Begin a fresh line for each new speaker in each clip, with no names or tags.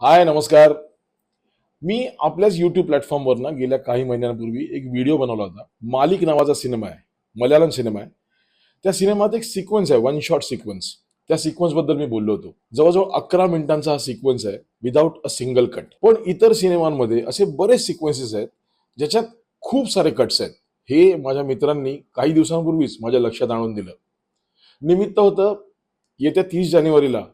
हाय, नमस्कार. मी आपल्याच YouTube प्लॅटफॉर्मवर ना गेल्या काही महिन्यांपूर्वी एक व्हिडिओ बनवला होता. मालिक नावाचा सिनेमा आहे. मल्याळम सिनेमा आहे. त्या सिनेमात एक सिक्वेन्स आहे, वन शॉट सिक्वेन्स. त्या सिक्वेन्स बद्दल मी बोललो होतो. जवळजवळ 11 मिनिटांचा हा सिक्वेन्स आहे, विदाउट अ सिंगल कट. पण इतर सिनेमांमध्ये असे बरेच सिक्वेन्सेस आहेत, ज्याच्यात खूप सारे कट्स आहेत. हे माझ्या मित्रांनी काही दिवसांपूर्वीच माझ्या लक्षात आणून दिलं. निमित्त होतं येत्या 30 जानेवारीला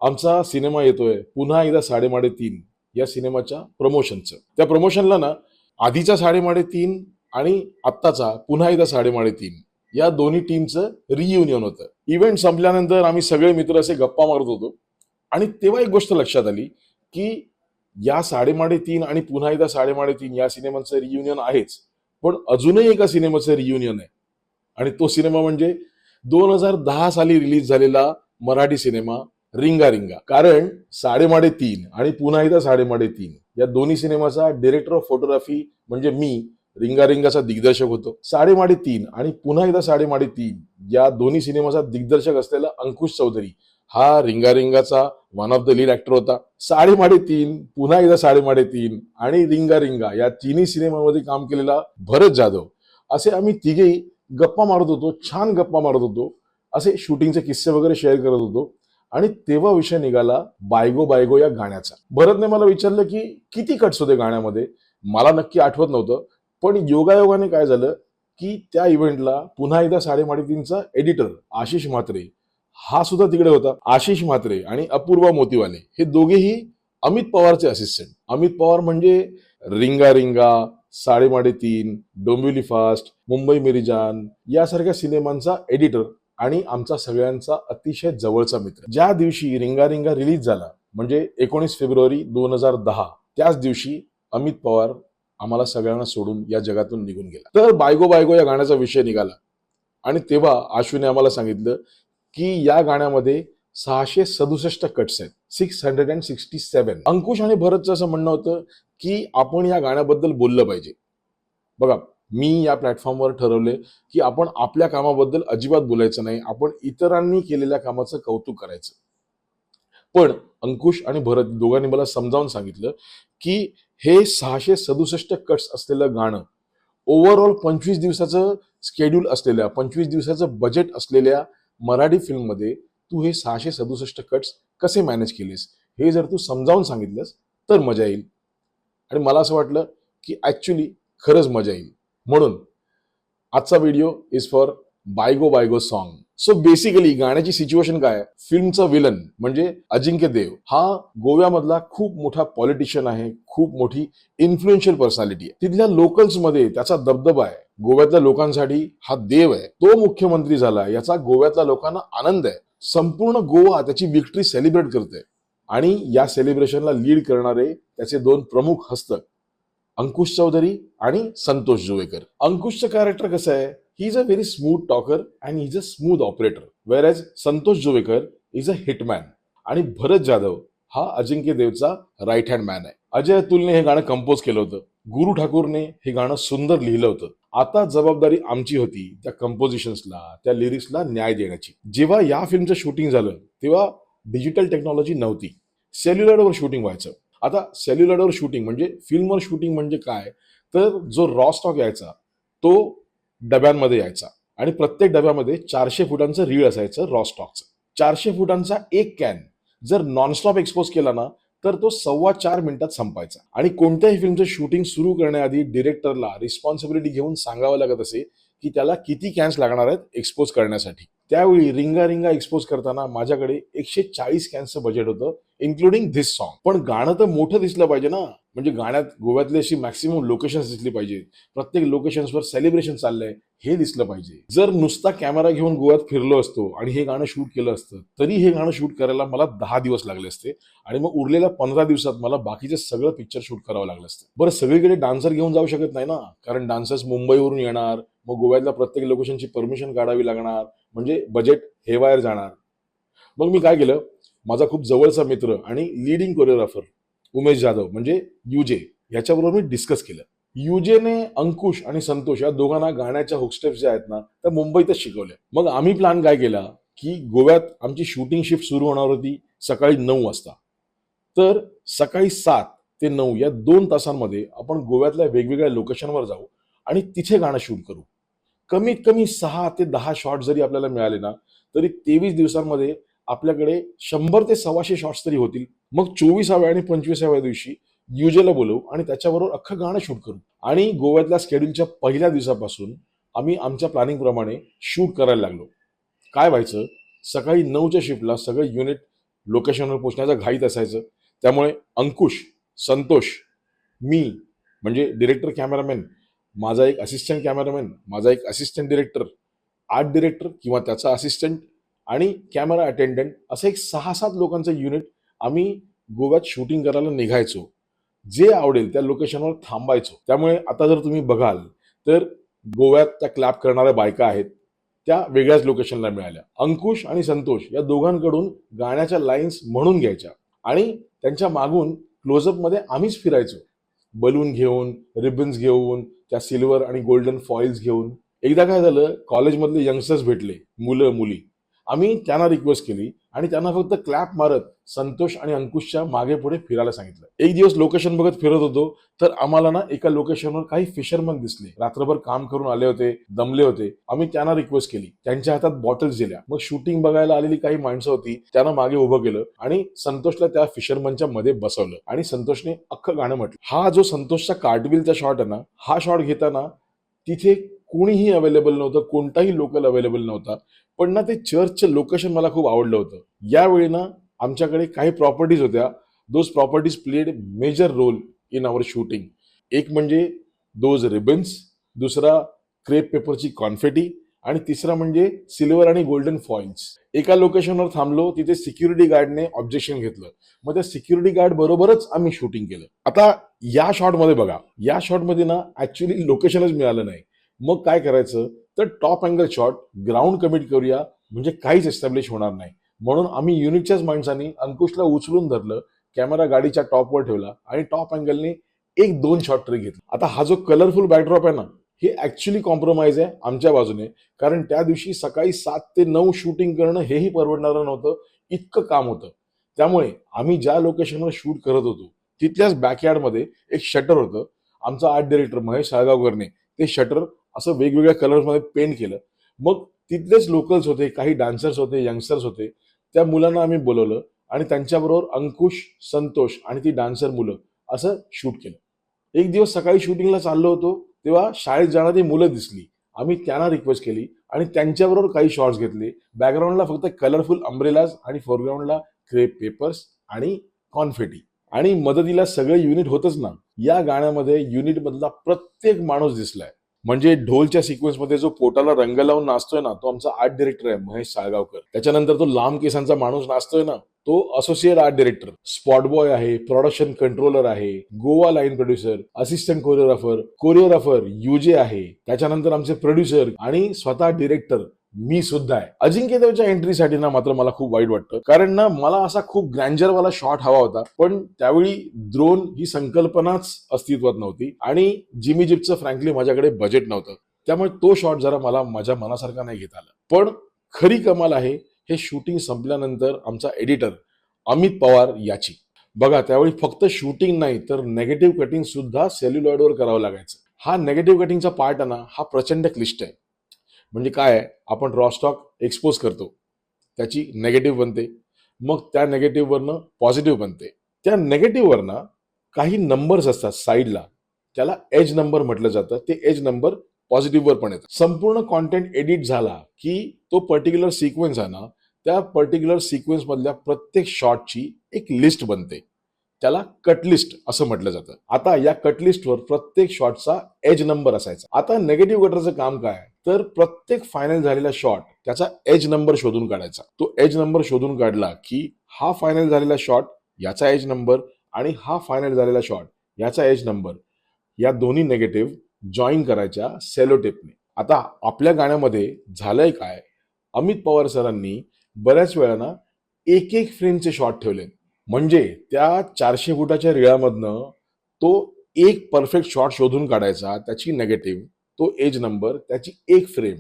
आमचा सिनेमा येतोय पुन्हा एकदा 3.5 या सिनेमाच्या प्रमोशनचं. त्या प्रमोशनला ना आधीचा 3.5 आणि आत्ताचा पुन्हा एकदा 3.5 या दोन्ही टीमचं रियुनियन होतं. इव्हेंट संपल्यानंतर आम्ही सगळे मित्र असे गप्पा मारत होतो आणि तेव्हा एक गोष्ट लक्षात आली की या 3.5 आणि पुन्हा एकदा 3.5 या सिनेमांचं रियुनियन आहेच, पण अजूनही एका सिनेमाचं रियुनियन आहे आणि तो सिनेमा म्हणजे 2010 साली रिलीज झालेला मराठी सिनेमा रिंगा रिंगा. कारण 3.5 आणि पुन्हा एकदा 3.5 या दोन्ही सिनेमाचा डायरेक्टर ऑफ फोटोग्राफी म्हणजे मी रिंगा रिंगाचा दिग्दर्शक होतो. 3.5 आणि पुन्हा एकदा 3.5 या दोन्ही सिनेमाचा दिग्दर्शक असलेला अंकुश चौधरी हा रिंगा रिंगाचा one of the lead actor होता. 3.5 पुन्हा एकदा 3.5 आणि रिंगा रिंगा या तिन्ही सिनेमामध्ये काम केलेला भरत जाधव असे आम्ही तिघेही गप्पा मारत होतो, छान गप्पा मारत होतो, असे शूटिंगचे किस्से वगैरे शेअर करत होतो आणि तेव्हा विषय निघाला बायगो बायगो या गाण्याचा. भरतने मला विचारलं की किती कट्स होते गाण्यामध्ये. मला नक्की आठवत नव्हतं, पण योगायोगाने काय झालं की त्या इव्हेंटला पुन्हा एकदा 3.5चा एडिटर आशिष म्हात्रे हा सुद्धा तिकडे होता. आशिष म्हात्रे आणि अपूर्वा मोतीवाले हे दोघेही अमित पवारचे असिस्टंट. अमित पवार म्हणजे रिंगा रिंगा, 3.5, डोंबिवली फास्ट, मुंबई मेरी जान यासारख्या सिनेमांचा एडिटर आणि आमचा सगळ्यांचा अतिशय जवळचा मित्र. ज्या दिवशी रिंगा रिंगा रिलीज झाला म्हणजे 19 फेब्रुवारी 2010 त्याच दिवशी अमित पवार आम्हाला सगळ्यांना सोडून या जगातून निघून गेला. तर बायगो बायगो या गाण्याचा विषय निघाला आणि तेव्हा आशूने आम्हाला सांगितलं की या गाण्यामध्ये 667 कट्स आहेत, 667. अंकुश आणि भरतचं असं म्हणणं होतं की आपण या गाण्याबद्दल बोललं पाहिजे. बघा, मी या प्लॅटफॉर्मवर ठरवले की आपण आपल्या कामाबद्दल अजिबात बोलायचं नाही, आपण इतरांनी केलेल्या कामाचं कौतुक करायचं. पण अंकुश आणि भरत दोघांनी मला समजावून सांगितलं की हे 667 कट्स असलेलं गाणं ओव्हरऑल 25 दिवसाचं स्केड्यूल असलेल्या, 25 दिवसाचं बजेट असलेल्या मराठी फिल्ममध्ये तू हे 667 कट्स कसे मॅनेज केलेस हे जर तू समजावून सांगितलंस तर मजा येईल. आणि मला असं वाटलं की ऍक्च्युली खरंच मजा येईल. म्हणून आजचा व्हिडिओ इज फॉर बायगो बायगो सॉन्ग. सो बेसिकली गाण्याची सिच्युएशन काय आहे, फिल्मचा विलन म्हणजे अजिंक्य देव हा गोव्यामधला खूप मोठा पॉलिटिशियन आहे, खूप मोठी इन्फ्लुएन्शियल पर्सनॅलिटी आहे. तिथल्या लोकल्स मध्ये त्याचा दबदबा आहे. गोव्यातल्या लोकांसाठी हा देव आहे. तो मुख्यमंत्री झाला याचा गोव्यातल्या लोकांना आनंद आहे. संपूर्ण गोवा त्याची विक्ट्री सेलिब्रेट करते आणि या सेलिब्रेशनला लीड करणारे त्याचे दोन प्रमुख हस्त अंकुश चौधरी आणि संतोष जोवेकर. अंकुशचं कॅरेक्टर कसं आहे, he is a very smooth talker and he is a smooth operator, whereas Santosh Juvekar is a hitman आणि भरत जाधव हा अजिंक्य देवचा राईट हँड मॅन आहे. अजय अतुलने हे गाणं कंपोज केलं होतं. गुरु ठाकूरने हे गाणं सुंदर लिहिलं होतं. आता जबाबदारी आमची होती त्या कंपोजिशन्सला, त्या लिरिक्सला न्याय देण्याची. जेव्हा या फिल्मचं शूटिंग झालं तेव्हा डिजिटल टेक्नॉलॉजी नव्हती, सेल्युलरवर शूटिंग व्हायचं. आता सेल्युलरवर शूटिंग म्हणजे फिल्मवर शूटिंग म्हणजे काय, तर जो रॉ स्टॉक यायचा तो डब्यांमध्ये यायचा आणि प्रत्येक डब्यामध्ये 400 फुटांचं रीळ असायचं रॉ स्टॉकचं. 400 फुटांचा एक कॅन जर नॉनस्टॉप एक्सपोज केला ना तर तो 4.25 मिनिटात संपायचा. आणि कोणत्याही फिल्मचं शूटिंग सुरू करण्याआधी डिरेक्टरला रिस्पॉन्सिबिलिटी घेऊन सांगावं लागत असे की त्याला किती कॅन्स लागणार आहेत एक्सपोज करण्यासाठी. त्यावेळी रिंगा रिंगा एक्सपोज करताना माझ्याकडे 140 कॅन्सचं बजेट होतं, इन्क्लुडिंग धिस सॉन्ग. पण गाणं तर मोठं दिसलं पाहिजे ना, म्हणजे गाण्यात गोव्यातली अशी मॅक्सिमम लोकेशन्स दिसली पाहिजे, प्रत्येक लोकेशन्सवर सेलिब्रेशन चाललंय हे दिसलं पाहिजे. जर नुसता कॅमेरा घेऊन गोव्यात फिरलो असतो आणि हे गाणं शूट केलं असतं तरी हे गाणं शूट करायला मला 10 दिवस लागले असते आणि मग उरलेल्या 15 दिवसात मला बाकीचे सगळं पिक्चर शूट करावं लागलं असतं. बरं, सगळीकडे डान्सर घेऊन जाऊ शकत नाही ना, कारण डान्सर्स मुंबईवरून येणार, मग गोव्यातल्या प्रत्येक लोकेशनची परमिशन काढावी लागणार, म्हणजे बजेट हेवायर जाणार. मग मी काय केलं, माझा खूप जवळचा मित्र आणि लीडिंग कोरिओग्राफर उमेश जाधव म्हणजे युजे याच्याबरोबर मी डिस्कस केलं. युजेने अंकुश आणि संतोष या दोघांना गाण्याच्या हुकस्टेप्स ज्या आहेत ना त्या मुंबईतच शिकवल्या. मग आम्ही प्लॅन काय केला की गोव्यात आमची शूटिंग शिफ्ट सुरू होणार होती सकाळी 9 वाजता, तर सकाळी 7 ते 9 या 2 तासांमध्ये आपण गोव्यातल्या वेगवेगळ्या लोकेशनवर जाऊ आणि तिथे गाणं शूट करू. कमीत कमी 6 ते 10 शॉट जरी आपल्याला मिळाले ना, तरी 23 दिवसांमध्ये आपल्याकडे 100 ते 125 शॉट्स तरी होतील. मग 24व्या आणि 25व्या दिवशी युजेला बोलवू आणि त्याच्याबरोबर अख्खं गाणं शूट करू. आणि गोव्यातल्या शेड्यूलच्या पहिल्या दिवसापासून आम्ही आमच्या प्लॅनिंगप्रमाणे शूट करायला लागलो. काय व्हायचं, सकाळी 9च्या शिफ्टला सगळं युनिट लोकेशनवर पोहोचण्याचं घाईत असायचं. त्यामुळे अंकुश, संतोष, मी म्हणजे डिरेक्टर कॅमेरामॅन, माझा एक असिस्टंट कॅमेरामॅन, माझा एक असिस्टंट डिरेक्टर, आर्ट डिरेक्टर किंवा त्याचा असिस्टंट आणि कॅमेरा अटेंडंट असं एक 6-7 लोकांचं युनिट आम्ही गोव्यात शूटिंग करायला निघायचो. जे आवडेल त्या लोकेशनवर थांबायचो. त्यामुळे आता जर तुम्ही बघाल तर गोव्यात त्या क्लॅप करणाऱ्या बायका आहेत, त्या वेगळ्याच लोकेशनला मिळाल्या. अंकुश आणि संतोष या दोघांकडून गाण्याच्या लाईन्स म्हणून घ्यायच्या आणि त्यांच्या मागून क्लोजअपमध्ये आम्हीच फिरायचो, बलून घेऊन, रिबन्स घेऊन, त्या सिल्वर आणि गोल्डन फॉइल्स घेऊन. एकदा काय झालं, कॉलेजमधले यंगस्टर्स भेटले, मुलं मुली. आम्ही त्यांना रिक्वेस्ट केली आणि त्यांना फक्त क्लॅप मारत संतोष आणि अंकुशच्या मागे पुढे फिरायला सांगितलं. एक दिवस लोकेशन बघत फिरत होतो तर आम्हाला ना एका लोकेशनवर काही फिशरमन दिसले. रात्रभर काम करून आले होते, दमले होते. आम्ही त्यांना रिक्वेस्ट केली, त्यांच्या हातात बॉटल्स दिल्या. मग शूटिंग बघायला आलेली काही माणसं होती, त्यांना मागे उभं केलं आणि संतोषला त्या फिशरमनच्या मध्ये बसवलं आणि संतोषने अख्खं गाणं म्हटलं. हा जो संतोषचा कार्टविलचा शॉट आहे ना, हा शॉट घेताना तिथे कोणीही अवेलेबल नव्हतं, कोणताही लोकल अवेलेबल नव्हता. पण ना ते चर्चचं लोकेशन मला खूप आवडलं होतं. यावेळी ना आमच्याकडे काही प्रॉपर्टीज होत्या. Those properties played major role in our shooting. एक म्हणजे दोज रिबन्स, दुसरा क्रेप पेपरची कॉन्फेटी आणि तिसरा म्हणजे सिल्वर आणि गोल्डन फॉइल्स. एका लोकेशनवर थांबलो, तिथे सिक्युरिटी गार्डने ऑब्जेक्शन घेतलं. मग त्या सिक्युरिटी गार्ड बरोबरच आम्ही शूटिंग केलं. आता या शॉटमध्ये बघा, या शॉटमध्ये ना ऍक्च्युली लोकेशनच मिळालं नाही. मग काय करायचं, तर top angle shot ground commit करूया, म्हणजे काहीच एस्टॅब्लिश होणार नाही. म्हणून आम्ही युनिटच्याच माणसांनी अंकुशला उचलून धरलं, कॅमेरा गाडीच्या टॉपवर ठेवला आणि टॉप अँगलने 1-2 शॉट तरी घेतले. आता हा जो कलरफुल बॅकड्रॉप आहे ना, हे ऍक्च्युली कॉम्प्रोमाइज आहे आमच्या बाजूने, कारण त्या दिवशी सकाळी 7 ते 9 शूटिंग करणं हेही परवडणारं नव्हतं, इतकं काम होतं. त्यामुळे आम्ही ज्या लोकेशनवर शूट करत होतो तिथल्याच बॅकयार्डमध्ये एक शटर होतं. आमचा आर्ट डिरेक्टर महेश साळगावकरने ते शटर असं वेगवेगळ्या कलर्समध्ये पेंट केलं. मग तिथलेच लोकल्स होते, काही डान्सर्स होते, यंगस्टर्स होते. त्या मुलांना आम्ही बोलवलं आणि त्यांच्याबरोबर अंकुश, संतोष आणि ती डान्सर मुलं असं शूट केलं. एक दिवस सकाळी शूटिंगला चाललो होतो तेव्हा शाळेत जाणारी मुलं दिसली. आम्ही त्यांना रिक्वेस्ट केली आणि त्यांच्याबरोबर काही शॉट्स घेतले. बॅकग्राऊंडला फक्त कलरफुल अम्ब्रेलाज आणि फोरग्राऊंडला क्रेप पेपर्स आणि कॉन्फेटी आणि मदतीला सगळे युनिट होतच ना. या गाण्यामध्ये युनिट मधला प्रत्येक माणूस दिसलाय. म्हणजे ढोलच्या सिक्वेन्समध्ये जो पोटाला रंग लावून नाचतोय ना, तो आमचा आर्ट डिरेक्टर आहे महेश साळगावकर. त्याच्यानंतर तो लांब केसांचा माणूस नाचतोय ना, तो associate art director. Spot boy आहे, प्रोडक्शन कंट्रोलर आहे, Goa line producer, assistant choreographer युजे आहे. त्याच्यानंतर आमचे प्रोड्युसर आणि स्वतः डिरेक्टर मी सुद्धा आहे. अजिंक्य देवच्या एंट्रीसाठी ना मात्र मला खूप वाईट वाटतं, कारण ना मला असा खूप ग्रँजरवाला शॉट हवा होता, पण त्यावेळी ड्रोन ही संकल्पनाच अस्तित्वात नव्हती आणि जिमी जिपचं फ्रँकली माझ्याकडे बजेट नव्हतं. त्यामुळे तो शॉट जरा मला माझ्या मनासारखा नाही घेता आला. पण खरी कमाल आहे हे शूटिंग संपल्यानंतर आमचा एडिटर अमित पवार याची. बघा, त्यावेळी फक्त शूटिंग नाही तर नेगेटिव्ह कटिंग सुद्धा सेल्युलॉइडवर करावं लागायचं. हा नेगेटिव्ह कटिंगचा पार्ट आहे ना, हा प्रचंड क्लिष्ट आहे. म्हणजे काय आहे, आपण रॉ स्टॉक एक्सपोज करतो, त्याची नेगेटिव्ह बनते, मग त्या नेगेटिव्हवरनं पॉझिटिव्ह बनते. त्या नेगेटिव्हवरनं काही नंबर्स असतात साईडला, त्याला एज नंबर म्हटलं जातं. ते एज नंबर पॉझिटिव्हवर पण येतात. संपूर्ण कॉन्टेंट एडिट झाला की तो पर्टिक्युलर सिक्वेन्स आहे ना, त्या पर्टिक्युलर सिक्वेन्स मधल्या प्रत्येक शॉटची एक लिस्ट बनते. त्याला कटलिस्ट असं म्हटलं जातं. आता या कटलिस्टवर प्रत्येक शॉटचा एज नंबर असायचा. आता नेगेटिव्ह कटरचं काम काय, तर प्रत्येक फायनल झालेला शॉट त्याचा एज नंबर शोधून काढायचा. तो एज नंबर शोधून काढला की हा फायनल झालेला शॉट याचा एज नंबर आणि हा फायनल झालेला शॉट याचा एज नंबर, या दोन्ही नेगेटिव्ह जॉईन करायच्या सेलो टेपने. आता आपल्या गाण्यामध्ये झालंय काय, अमित पवार सरांनी बऱ्याच वेळा ना एक एक फ्रेमचे शॉट ठेवले. म्हणजे त्या 400 फुटाच्या रिळामधनं तो एक परफेक्ट शॉट शोधून काढायचा, त्याची नेगेटिव्ह, तो एज नंबर, त्याची एक फ्रेम,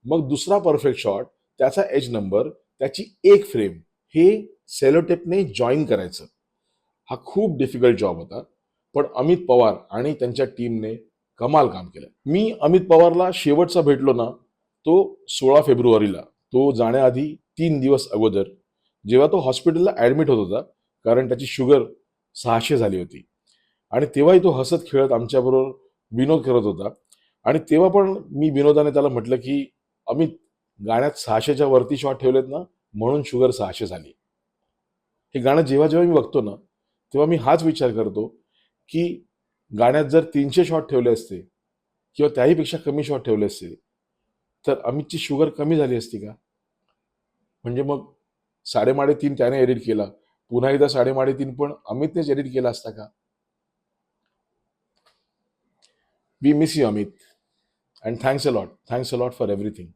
मग दुसरा परफेक्ट शॉट, त्याचा एज नंबर, त्याची एक फ्रेम, हे सेलोटेपने जॉईन करायचं. हा खूप डिफिकल्ट जॉब होता, पण अमित पवार आणि त्यांच्या टीमने कमाल काम केलं. मी अमित पवारला शेवटचा भेटलो ना, तो 16 फेब्रुवारीला, तो जाण्याआधी 3 दिवस अगोदर, जेव्हा तो हॉस्पिटलला ऍडमिट होत होता, कारण त्याची शुगर 600 झाली होती. आणि तेव्हाही तो हसत खेळत आमच्याबरोबर विनोद करत होता. आणि तेव्हा पण मी विनोदाने त्याला म्हटलं की अमित, गाण्यात 600च्या वरती शॉट ठेवलेत ना, म्हणून शुगर 600 झाली. हे गाणं जेव्हा जेव्हा मी बघतो ना, तेव्हा मी हाच विचार करतो की गाण्यात जर 300 शॉट ठेवले असते किंवा त्याही पेक्षा कमी शॉट ठेवले असते, तर अमितची शुगर कमी झाली असती का? म्हणजे मग 3.5 त्याने एडिट केला, पुन्हा एकदा 3.5 पण अमितनेच एडिट केला असता का? We miss you Amit, and thanks a lot for everything.